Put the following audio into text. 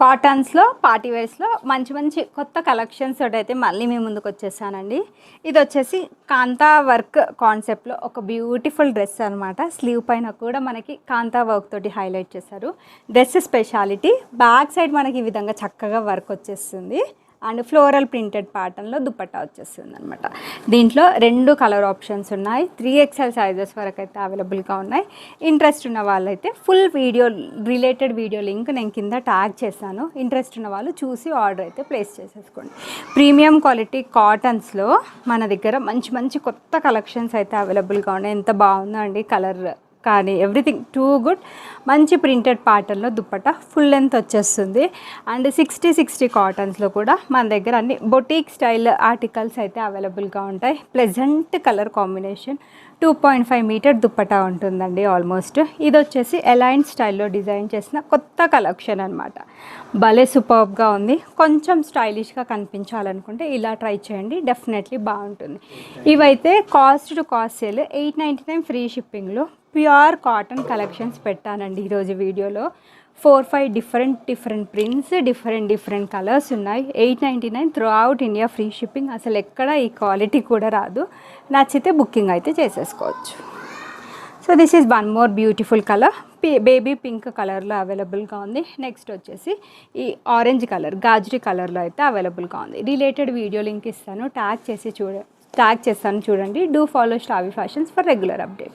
కాటన్స్లో party వేర్స్లో మంచి మంచి కొత్త కలెక్షన్స్ అయితే మళ్ళీ మీ ముందుకు వచ్చేసానండి. ఇది వచ్చేసి కాంతా వర్క్ కాన్సెప్ట్లో ఒక బ్యూటిఫుల్ డ్రెస్ అనమాట. స్లీవ్ పైన కూడా మనకి కాంతా వర్క్ తోటి హైలైట్ చేశారు. డ్రెస్ స్పెషాలిటీ బ్యాక్ సైడ్ మనకి ఈ విధంగా చక్కగా వర్క్ వచ్చేస్తుంది అండ్ ఫ్లోరల్ ప్రింటెడ్ ప్యాటర్న్లో దుపట్టా వచ్చేస్తుంది అనమాట. దీంట్లో 2 కలర్ ఆప్షన్స్ ఉన్నాయి. 3XL సైజెస్ వరకు అయితే అవైలబుల్గా ఉన్నాయి. ఇంట్రెస్ట్ ఉన్న వాళ్ళైతే full video related video link నేను కింద ట్యాగ్ చేశాను. ఇంట్రెస్ట్ ఉన్న వాళ్ళు చూసి ఆర్డర్ అయితే ప్లేస్ చేసేసుకోండి. ప్రీమియం క్వాలిటీ కాటన్స్లో మన దగ్గర మంచి మంచి కొత్త కలెక్షన్స్ అయితే అవైలబుల్గా ఉన్నాయి. ఎంత బాగుందో అండి కలర్ కానీ ఎవ్రీథింగ్ టూ గుడ్. మంచి ప్రింటెడ్ ప్యాటర్న్లో దుపట్టా ఫుల్ లెంత్ వచ్చేస్తుంది అండ్ 60 కాటన్స్లో కూడా మన దగ్గర అన్ని బొటీక్ స్టైల్ ఆర్టికల్స్ అయితే అవైలబుల్గా ఉంటాయి. Pleasant colour combination 2.5 metre dupatta ఉంటుందండి ఆల్మోస్ట్. ఇది వచ్చేసి ఎలైన్ స్టైల్లో డిజైన్ చేసిన కొత్త కలెక్షన్ అనమాట. భలే సూపర్బ్గా ఉంది. కొంచెం స్టైలిష్గా కనిపించాలనుకుంటే ఇలా ట్రై చేయండి, డెఫినెట్లీ బాగుంటుంది. ఇవైతే cost to cost sale 899 free షిప్పింగ్లో ప్యూర్ కాటన్ కలెక్షన్స్ పెట్టానండి ఈరోజు వీడియోలో. 4-5 డిఫరెంట్ ప్రింట్స్, డిఫరెంట్ కలర్స్ ఉన్నాయి. 899 through out India free shipping. అసలు ఎక్కడ ఈ క్వాలిటీ కూడా రాదు. నచ్చితే బుకింగ్ అయితే చేసేసుకోవచ్చు. So this is one more beautiful colour. Baby pink కలర్లో అవైలబుల్గా ఉంది. నెక్స్ట్ వచ్చేసి ఈ ఆరెంజ్ కలర్ గాజరీ కలర్లో అయితే అవైలబుల్గా ఉంది. రిలేటెడ్ వీడియో లింక్ ఇస్తాను, ట్యాగ్ చేస్తాను చూడండి. Do follow Stavi fashions for regular update.